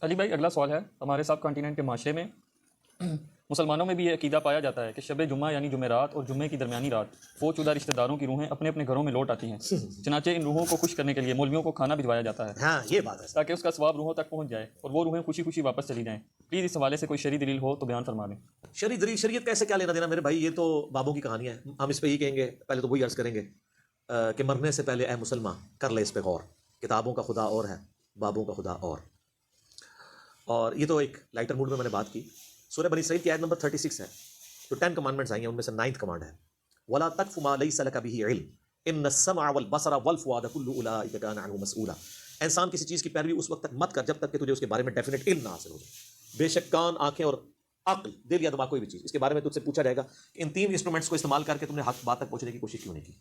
علی بھائی، اگلا سوال ہے، ہمارے سب کانٹیننٹ کے معاشرے میں مسلمانوں میں بھی یہ عقیدہ پایا جاتا ہے کہ شب جمعہ یعنی جمعرات اور جمعے کی درمیانی رات فوت شدہ رشتہ داروں کی روحیں اپنے اپنے گھروں میں لوٹ آتی ہیں، چنانچہ ان روحوں کو خوش کرنے کے لیے مولویوں کو کھانا بھجوایا جاتا ہے ہاں یہ بات ہے تاکہ اس کا ثواب روحوں تک پہنچ جائے اور وہ روحیں خوشی خوشی واپس چلی جائیں۔ پلیز اس حوالے سے کوئی شرعی دلیل ہو تو بیان فرما دیں۔ شرعی دلیل شریعت کیسے کیا لینا دینا میرے بھائی، یہ تو بابوں کی کہانی ہے۔ ہم اس پہ یہ کہیں گے، پہلے تو وہی عرض کریں گے کہ مرنے سے پہلے اے مسلمان کر لے اس پہ غور، کتابوں کا خدا اور ہے، بابوں کا خدا اور یہ تو ایک لائٹر موڈ میں میں نے بات کی۔ سورہ بنی اسرائیل کی آیت نمبر 36 ہے، جو 10 کمانڈمنٹس آئی ہیں ان میں سے 9th کمانڈ ہے، وَلَا تَقْفُ مَا لَيْسَ لَكَ بِهِ عِلْمٌ إِنَّ السَّمْعَ وَالْبَصَرَ وَالْفُؤَادَ كُلُّ أُولَٰئِكَ كَانَ عَنْهُ مسؤولا۔ انسان کسی چیز کی پیروی اس وقت تک مت کر جب تک کہ تجھے اس کے بارے میں ڈیفینیٹ علم نہ حاصل ہو جائے۔ بے شک کان، آنکھیں اور عقل، دل یا دماغ، کوئی بھی چیز، اس کے بارے میں تجھ سے پوچھا جائے گا کہ ان 3 انسٹرومنٹس کو استعمال کر کے تم نے حق بات تک پہنچنے کی کوشش کیوں نہیں کی۔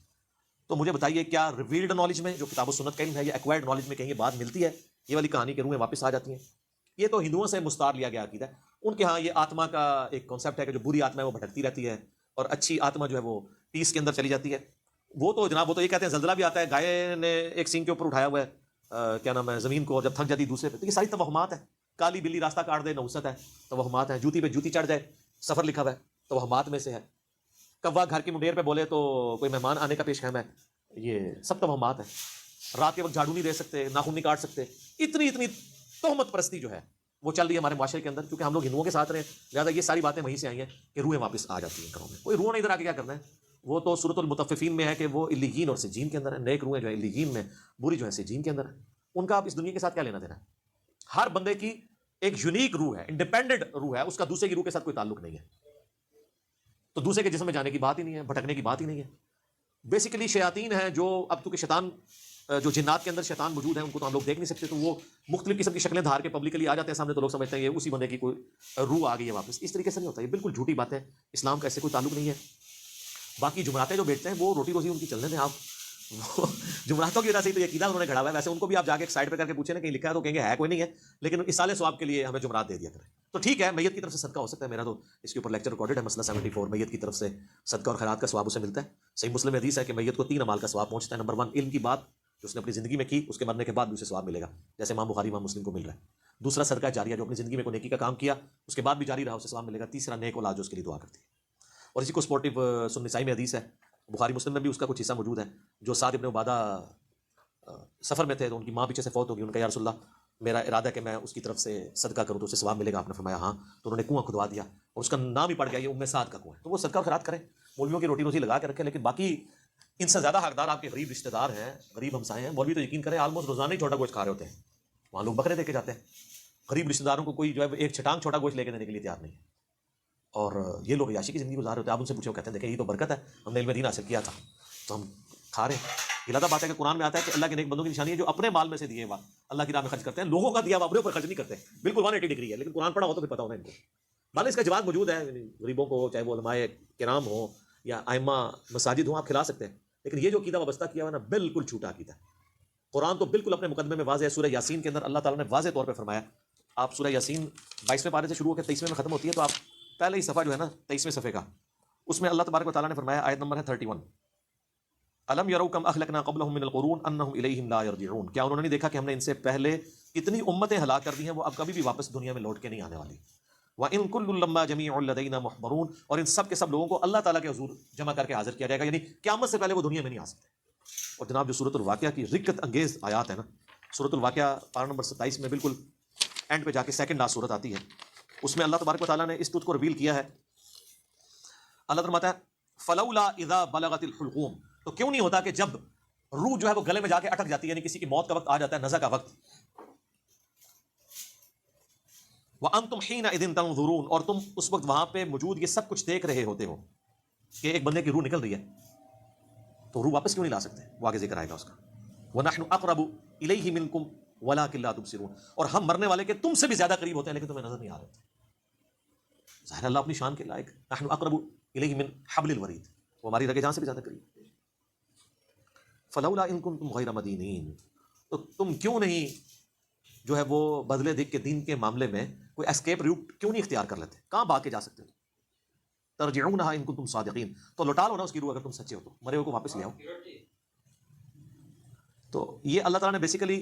تو مجھے بتائیے، کیا ریویلڈ نالج میں جو کتاب و سنت کا علم ہے یا ایکوائرڈ نالج میں کہیں یہ بات ملتی ہے؟ یہ والی کہانی کے روحیں واپس آ جاتی ہیں؟ یہ تو ہندوؤں سے مستعار لیا گیا عقیدہ ہے۔ ان کے ہاں یہ آتما کا ایک کانسیپٹ ہے کہ جو بری آتما ہے وہ بھٹکتی رہتی ہے اور اچھی آتما جو ہے وہ پیس کے اندر چلی جاتی ہے۔ وہ تو جناب، وہ تو یہ کہتے ہیں زلزلہ بھی آتا ہے، گائے نے ایک سینگ کے اوپر اٹھایا ہوا ہے کیا نام ہے زمین کو، اور جب تھک جاتی دوسرے پہ۔ تو یہ ساری توہمات ہیں۔ کالی بلی راستہ کاٹ دے، نحوست ہے، توہمات ہیں۔ جوتی پہ جوتی چڑھ جائے، سفر لکھا ہوا ہے، توہمات میں سے ہے۔ کوا گھر کی منڈیر پہ بولے تو کوئی مہمان آنے کا پیش خیم ہے، یہ سب توہمات ہیں۔ رات کے وقت جھاڑو نہیں دے سکتے، ناخن نہیں کاٹ سکتے۔ اتنی تہمت پرستی جو ہے وہ چل رہی ہے ہمارے معاشرے کے اندر، کیونکہ ہم لوگ ہندوؤں کے ساتھ رہے ہیں، لہٰذا یہ ساری باتیں وہیں سے آئی ہیں کہ روحیں واپس آ جاتی ہیں گھروں میں۔ کوئی روح نہیں ادھر آ کے کیا کرنا ہے، وہ تو سورۃ المطففین میں ہے کہ وہ علیین اور سجین کے اندر ہے۔ نیک روحیں جو ہے علیین میں، بری جو ہے سجین کے اندر ہے۔ ان کا آپ اس دنیا کے ساتھ کیا لینا دینا ہے؟ ہر بندے کی ایک یونیک روح ہے، انڈیپینڈنٹ روح ہے، اس کا دوسرے کی روح کے ساتھ کوئی تعلق نہیں ہے۔ تو دوسرے کے جسم میں جانے کی بات ہی نہیں ہے، بھٹکنے کی بات ہی نہیں ہے۔ بیسیکلی شیاطین ہیں جو اب تو کہ شیطان جو جنات کے اندر شیطان موجود ہیں ان کو تو ہم لوگ دیکھ نہیں سکتے، تو وہ مختلف قسم کی شکلیں دھار کے پبلکلی آ جاتے ہیں سامنے، تو لوگ سمجھتے ہیں یہ اسی بندے کی کوئی روح آ گئی ہے واپس۔ اس طریقے سے نہیں ہوتا، یہ بالکل جھوٹی بات ہے، اسلام کا ایسے کوئی تعلق نہیں ہے۔ باقی جمعراتیں جو بیٹھتے ہیں وہ روٹی روزی ان کی چلنے دیں آپ، وہ جمعراتوں کی وجہ سے ہی تو یہ عقیدہ انہوں نے گھڑا ہوا ہے۔ ویسے ان کو بھی آپ جا کے ایک سائڈ پہ کر کے پوچھیں نا کہیں لکھا ہے تو کہیں گے ہے کوئی نہیں ہے، لیکن اس سال ثواب کے لیے ہمیں جمعرات دے دیا کریں۔ تو ٹھیک ہے، میت کی طرف سے صدقہ ہو سکتا ہے، میرا تو اس کے اوپر لیکچر ریکارڈڈ ہے، مسئلہ 74، میت کی طرف سے صدقہ اور خیرات کا ثواب اسے ملتا ہے۔ صحیح مسلم میں حدیث ہے کہ میت کو 3 اعمال کا ثواب پہنچتا ہے۔ نمبر 1 علم کی بات جو اس نے اپنی زندگی میں کی، اس کے مرنے کے بعد بھی اسے ثواب ملے گا، جیسے امام بخاری امام مسلم کو مل رہا ہے۔ دوسرا صدقہ جاریہ، جو اپنی زندگی میں کوئی نیکی کا کام کیا اس کے بعد بھی جاری رہا، اسے ثواب ملے گا۔ تیسرا نیک اولاد جو اس کے لیے دعا کرتی ہے۔ اور اسی کو سپورٹیو سنن نسائی میں حدیث ہے، بخاری مسلم میں بھی اس کا کچھ حصہ موجود ہے، جو سعد ابن عبادہ سفر میں تھے تو ان کی ماں پیچھے سے فوت ہوگی، ان کا یا رسول اللہ میرا ارادہ ہے کہ میں اس کی طرف سے صدقہ کروں تو اسے ثواب ملے گا۔ آپ نے فرمایا ہاں، تو انہوں نے کنواں کھدوا دیا اور اس کا نام ہی پڑ گیا، یہ ام سعد کا کنواں ہے۔ تو وہ صدقہ اور خیرات کریں، مولویوں کی روٹی روزی لگا کے رکھیں، لیکن باقی ان سے زیادہ حقدار آپ کے غریب رشتہ دار ہیں، غریب ہمسائے ہیں۔ مولوی تو یقین کریں آلموسٹ روزانہ ہی چھوٹا گوشت کھا رہے ہوتے ہیں، وہاں لوگ بکرے دے کے جاتے ہیں۔ غریب رشتہ داروں کو کوئی جو ہے ایک چھٹانگ چھوٹا گوشت لے کے دینے کے لیے تیار نہیں ہے، اور یہ لوگ عیاشی کی زندگی گزار رہے ہوتے ہیں۔ آپ ان سے پوچھو، کہتے ہیں دیکھیں یہ تو برکت ہے، ہم نے علم دین حاصل کیا تھا تو ہم کھا رہے ہیں۔ یہ لادہ بات ہے کہ قرآن میں آتا ہے کہ اللہ کے نیک بندوں کی نشانی ہے جو اپنے مال میں سے دیے ہوا اللہ کی راہ میں خرچ کرتے ہیں، لوگوں کا دیا ہوا اپنے اوپر خرچ نہیں کرتے۔ بالکل 180 ڈگری ہے، لیکن قرآن پڑھا ہو تو پھر پتا ہونا ان کو۔ بھلے اس کا جواب موجود ہے، غریبوں کو چاہے وہ علماء کرام ہوں یا ائمہ مساجد ہوں، آپ کھلا سکتے ہیں، لیکن یہ جو عقیدہ وابستہ کیا ہوا ہے نا، بالکل جھوٹا عقیدہ ہے۔ قرآن تو بالکل اپنے مقدمے میں واضح ہے۔ سورہ یاسین کے اندر اللہ تعالیٰ نے واضح طور پہ فرمایا، آپ سورہ یاسین 22ویں پارے سے شروع ہو کے 23ویں میں ختم ہوتی ہے، تو آپ پہلے ہی صفحہ جو ہے نا 23ویں صفحے کا، اس میں اللہ تبارک و تعالیٰ نے فرمایا، آیت نمبر ہے 31، الم یروا کم اہلکنا قبلہم من القرون انہم الیہم لا یرجعون، کیا انہوں نے نہیں دیکھا کہ ہم نے ان سے پہلے اتنی امتیں ہلاک کر دی ہیں، وہ اب کبھی بھی واپس دنیا میں لوٹ کے نہیں آنے والی۔ وَإِن كُلٌّ لَمَّا جَمِيعٌ لَدَيْنَا مُحْضَرُونَ، اور ان سب کے سب لوگوں کو اللہ تعالیٰ کے حضور جمع کر کے حاضر کیا جائے گا، یعنی قیامت سے پہلے وہ دنیا میں نہیں آ سکتے۔ اور جناب جو سورۃ الواقعہ کی رکت انگیز آیات ہے نا، سورۃ الواقعہ پارہ نمبر 27 میں بالکل اینڈ پہ جا کے سیکنڈ لاسٹ سورت آتی ہے، اس میں اللہ تبارک و تعالیٰ نے اس ٹروتھ کو ریویل کیا ہے۔ اللہ فرماتا ہے فلولا اذا بلغت الحلقوم، تو کیوں نہیں ہوتا کہ جب روح جو ہے وہ گلے میں جا کے اٹک جاتی ہے، یعنی کسی کی موت کا وقت آ جاتا ہے، نزع کا وقت، وانتم حینئذ تنظرون، اور تم اس وقت وہاں پہ موجود یہ سب کچھ دیکھ رہے ہوتے ہو کہ ایک بندے کی روح نکل رہی ہے، تو روح واپس کیوں نہیں لا سکتے؟ وہ آگے ذکر آئے گا اس کا، وَنَحْنُ أَقْرَبُ إِلَيْهِ مِنْكُمْ وَلَٰكِن لَا تُبْصِرُونَ، اور ہم مرنے والے کے تم سے بھی زیادہ قریب ہوتے ہیں لیکن تمہیں نظر نہیں آ رہے ہوتے۔ ظاہر اللہ اپنی شان کے لائق، نحن اقرب الیہ من حبل الورید، وہ ہماری رگے جان سے بھی زیادہ قریب۔ فلولا ان کنتم غیر مدینین، تو تم کیوں نہیں جو ہے وہ بدلے دکھ کے دین کے معاملے میں کوئی اسکیپ روٹ کیوں نہیں اختیار کر لیتے؟ کہاں بھاگ کے جا سکتے ہو؟ ترجعونہا ان کنتم صادقین، تو لوٹا لو نا اس کی روح اگر تم سچے ہو تو، مرے ہو کو واپس لے آؤ۔ تو یہ اللہ تعالیٰ نے بیسیکلی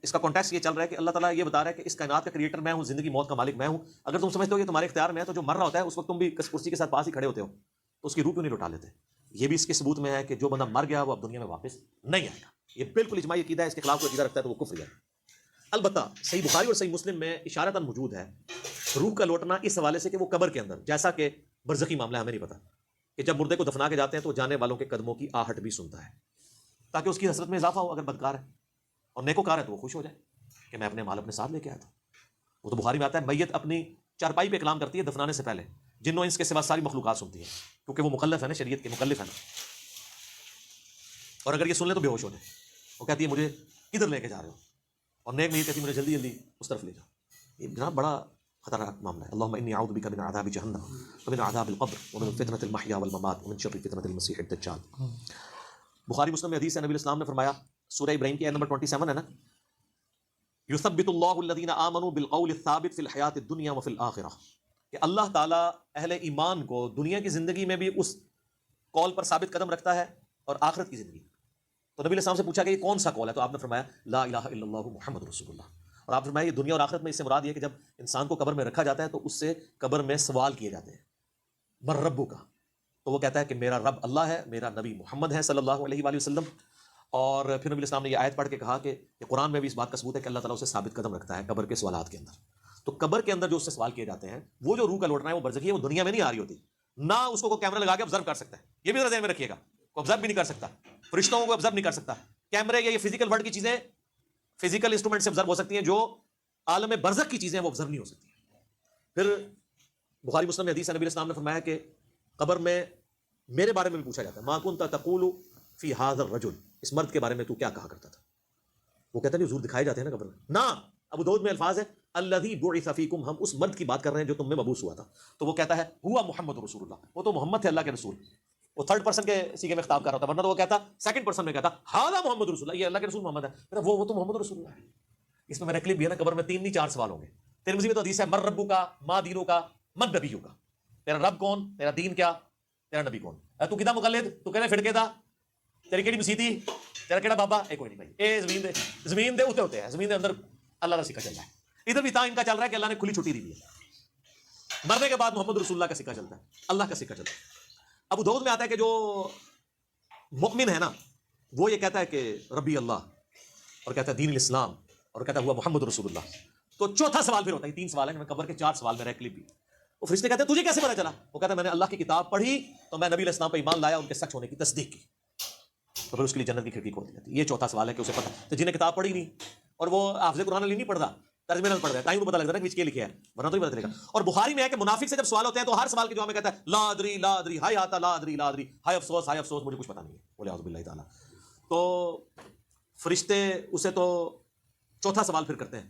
اس کا کانٹیکس یہ چل رہا ہے کہ اللہ تعالیٰ یہ بتا رہا ہے کہ اس کائنات کا کریٹر میں ہوں، زندگی موت کا مالک میں ہوں. اگر تم سمجھتے ہو کہ تمہارے اختیار میں ہے تو جو مر رہا ہوتا ہے اس وقت تم بھی کرسی کے ساتھ پاس ہی کھڑے ہوتے ہو تو اس کی روح کیوں نہیں لوٹا لیتے؟ یہ بھی اس کے ثبوت میں ہے کہ جو بندہ مر گیا وہ اب دنیا میں واپس نہیں آئے گا. یہ بالکل اجماعی عقیدہ ہے. اس کے خلاف کوئی عقیدہ رکھتا ہے تو وہ کفر ہے. البتہ صحیح بخاری اور صحیح مسلم میں اشارتاً موجود ہے روح کا لوٹنا اس حوالے سے کہ وہ قبر کے اندر، جیسا کہ برزخی معاملہ ہمیں نہیں پتا، کہ جب مردے کو دفنا کے جاتے ہیں تو جانے والوں کے قدموں کی آہٹ بھی سنتا ہے تاکہ اس کی حسرت میں اضافہ ہو. اگر بدکار ہے اور نیکوکار ہے تو وہ خوش ہو جائے کہ میں اپنے مال اپنے ساتھ لے کے آیا تھا. وہ تو بخاری میں آتا ہے میت اپنی چارپائی پہ کلام کرتی ہے دفنانے سے پہلے، جنوں انس کے سوا ساری مخلوقات سنتی ہے کیونکہ وہ مکلف ہے نا، شریعت کے مکلف ہے نا. اور اگر یہ سن لے تو بے ہوش ہو جائے. وہ کہتی ہے مجھے کدھر لے کے جا رہے ہو، اور نیک میت کہتی ہے مجھے جلدی جلدی اس طرف لے جاؤ. یہ جناب بڑا خطرناک معاملہ ہے. اللهم انی اعوذ بک من عذاب جہنم ومن عذاب القبر ومن فتنة المحیا والممات ومن شر فتنة المسیح الدجال. بخاری مسلم میں حدیث ہے، نبی الاسلام نے فرمایا، سورہ ابراہیم کی آیت نمبر 27 ہے نا، یثبت اللہ الذین آمنوا بالقول الثابت فی الحیاۃ الدنیا وفی الآخرہ، کہ اللہ تعالیٰ اہل ایمان کو دنیا کی زندگی میں بھی اس قول پر ثابت قدم رکھتا ہے اور آخرت کی زندگی. تو نبی الاسلام سے پوچھا کہ یہ کون سا قول ہے؟ تو آپ نے فرمایا لا الہ الا اللہ محمد رسول اللہ. اور آپ نے فرمایا یہ دنیا اور آخرت میں اس سے مراد یہ کہ جب انسان کو قبر میں رکھا جاتا ہے تو اس سے قبر میں سوال کیے جاتے ہیں مر ربو کا، تو وہ کہتا ہے کہ میرا رب اللہ ہے، میرا نبی محمد ہے صلی اللہ علیہ وآلہ وسلم. اور پھر نبی الاسلام نے یہ آیت پڑھ کے کہا کہ قرآن میں بھی اس بات کا ثبوت ہے کہ اللہ تعالیٰ اسے ثابت قدم رکھتا ہے قبر کے سوالات کے اندر. تو قبر کے اندر جو اس سے سوال کیے جاتے ہیں، وہ جو روح کا لوٹنا ہے وہ برزخی ہے، وہ دنیا میں نہیں آ رہی ہوتی. نہ اس کو کوئی کیمرہ لگا کے آبزرو کر سکتا ہے، یہ بھی ذرا ذہن میں رکھیے گا. کوئی آبزرو بھی نہیں کر سکتا، فرشتوں کو آبزرو نہیں کر سکتا. کیمرے یا یہ فزیکل ورلڈ کی چیزیں فزیکل انسٹرومنٹ سے آبزرو ہو سکتی ہیں، جو عالم برزخ کی چیزیں وہ آبزرو نہیں ہو سکتی. پھر بخاری مسلم میں حدیث ہے، نبی الاسلام نے فرمایا کہ قبر میں میرے بارے میں بھی پوچھا جاتا ہے، ما کنت تقول فی ھذا الرجل، اس مرد کے بارے میں تو کیا کہا کرتا تھا؟ وہ کہتا ہے حضور دکھائے جاتے ہیں نا قبر میں. نہ، ابو داؤد میں الفاظ ہے الذی بعث فیکم، ہم اس مرد کی بات کر رہے ہیں جو تم میں مبعوث ہوا تھا. تو وہ کہتا ہے ہوا محمد رسول اللہ، وہ تو محمد تھے اللہ کے رسول. وہ تھرڈ پرسن کے سیغے میں خطاب کر رہا تھا، ورنہ تو وہ کہتا سیکنڈ پرسن میں کہتا ھذا محمد رسول اللہ، یہ اللہ کے رسول محمد ہے. وہ تو محمد رسول اللہ ہے. اس میں میرا کلپ بھی ہے نا، قبر میں 3 نہیں 4 سوال ہوں گے. ترمذی میں تو حدیث ہے مر ربو کا ما دینو کا من نبیو کا، تیرا رب کون، تیرا دین کیا، تیرا نبی کون. تو کدا مقلد، تو کہنے پھڑکے دا، تیری کیڑی مسیتی، تیرا کیڑا بابا، اے کوئی نہیں بھائی، اے زمین دے ہوتے ہیں، زمین دے اندر اللہ کا سکہ چل رہا ہے. ادھر بھی ان کا چل رہا ہے کہ اللہ نے کھلی چھٹی دی ہے. مرنے کے بعد محمد رسول اللہ کا سکہ چلتا ہے، اللہ کا سکہ چلتا ہے. ابو داؤد میں آتا ہے کہ جو مؤمن ہے نا، وہ یہ کہتا ہے کہ ربی اللہ، اور کہتا ہے دین الاسلام، اور کہتا ہے ہوا محمد رسول اللہ. تو چوتھا سوال پھر ہوتا ہے، 3 سوال ہیں قبر کے، 4 سوال میرا کلپ بھی. وہ فرشتے کہتے ہیں تجھے کیسے پتا چلا؟ وہ کہتا ہے میں نے اللہ کی کتاب پڑھی تو میں نبی علیہ السلام پہ ایمان لایا، ان کے سچ ہونے کی تصدیق کی، تو پھر اس کے لیے جنت کی کھڑکی کھول دی جاتی ہے. یہ چوتھا سوال ہے کہ اسے پتا. تو جنہیں کتاب پڑھی نہیں اور وہ حافظ قرآن علی نہیں پڑھتا، ترجمے نہیں پڑھ رہا ہے، تائیں پتہ لگتا ہے کہ کیا لکھا ہے، ورنہ تو ہی پتہ چلے گا. اور بخاری میں ہے کہ منافق سے جب سوال ہوتے ہیں تو ہر سوال کے جواب میں کہتا ہے لا ادری لا ادری، ہائے آتا لا ادری لا ادری، ہائے افسوس مجھے کچھ پتا نہیں ہے. بولے اعوذ باللہ تعالیٰ. تو فرشتے اسے تو چوتھا سوال پھر کرتے ہیں.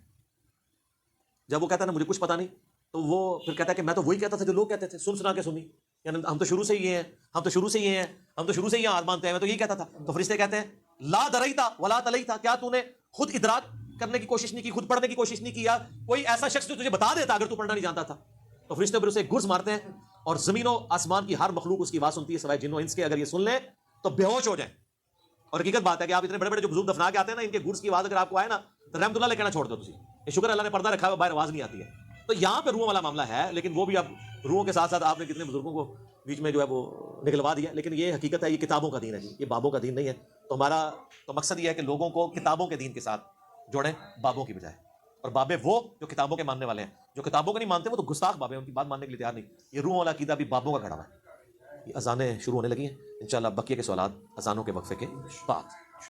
جب وہ کہتا ہے نا مجھے کچھ پتا نہیں، تو وہ پھر کہتا ہے کہ میں تو وہی کہتا تھا جو لوگ کہتے تھے، سنا کے سنی، یعنی ہم تو شروع سے یہ ہیں، ہم تو شروع سے یہ آج مانتے ہیں، میں تو یہی کہتا تھا. تو فرشتے کہتے ہیں لا دریتا ولا تلیتا، کیا تو نے خود ادراک کرنے کی کوشش نہیں کی، خود پڑھنے کی کوشش نہیں کی، یا کوئی ایسا شخص جو تجھے بتا دیتا اگر تو پڑھنا نہیں جانتا تھا. تو فرشتے پھر اسے گرز مارتے ہیں، اور زمین و آسمان کی ہر مخلوق اس کی آواز سنتی ہے سوائے جن و انس کے. اگر یہ سن لیں تو بے ہوش ہو جائیں. اور حقیقت بات ہے کہ آپ اتنے بڑے بڑے جو بزرگ دفنا کے آتے ہیں نا، ان کے گرز کی آواز اگر آپ کو آئے نا تو رحمت اللہ کہنا چھوڑ دو تجھے. یہ شکر اللہ نے پردہ رکھا ہے، باہر آواز نہیں آتی ہے. تو یہاں پہ روحوں والا معاملہ ہے، لیکن وہ بھی اب روحوں کے ساتھ ساتھ آپ نے کتنے بزرگوں کو بیچ میں جو ہے وہ نکلوا دیا. لیکن یہ حقیقت ہے، یہ کتابوں کا دین ہے جی، یہ بابوں کا دین نہیں ہے. تو ہمارا تو مقصد یہ ہے کہ لوگوں کو کتابوں کے دین کے ساتھ جوڑیں بابوں کی بجائے. اور بابے وہ جو کتابوں کے ماننے والے ہیں، جو کتابوں کو نہیں مانتے وہ تو گستاخ بابے ہیں، ان کی بات ماننے کے لیے تیار نہیں. یہ روحوں والا عقیدہ بھی بابوں کا کھڑا ہوا ہے. یہ اذانیں شروع ہونے لگی ہیں، انشاءاللہ بقیہ کے سوالات اذانوں کے وقفے کے بعد.